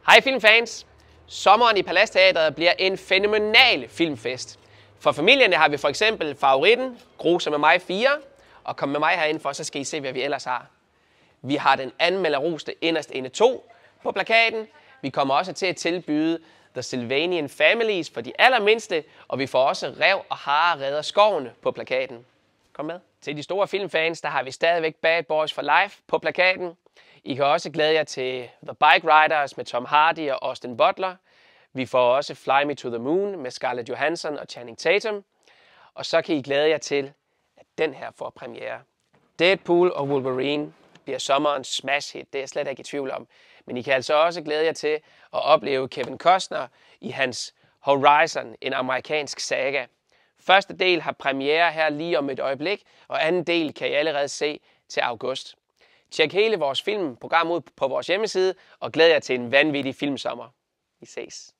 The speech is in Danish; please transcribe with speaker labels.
Speaker 1: Hej filmfans! Sommeren i Palads Teatret bliver en fænomenal filmfest. For familierne har vi for eksempel favoritten, Grusomme med mig 4, og kom med mig herind for, så skal I se, hvad vi ellers har. Vi har den anmelderroste Inderst Inde 2 på plakaten. Vi kommer også til at tilbyde The Sylvanian Families for de allermindste, og vi får også Ræv og Hare redder skovene på plakaten. Kom med. Til de store filmfans, der har vi stadigvæk Bad Boys for Life på plakaten. I kan også glæde jer til The Bike Riders med Tom Hardy og Austin Butler. Vi får også Fly Me to the Moon med Scarlett Johansson og Channing Tatum. Og så kan I glæde jer til, at den her får premiere. Deadpool og Wolverine bliver sommerens smash hit, det er jeg slet ikke i tvivl om. Men I kan altså også glæde jer til at opleve Kevin Costner i hans Horizon, en amerikansk saga. Første del har premiere her lige om et øjeblik, og anden del kan I allerede se til august. Tjek hele vores filmprogram ud på vores hjemmeside, og glæd jer til en vanvittig filmsommer. Vi ses.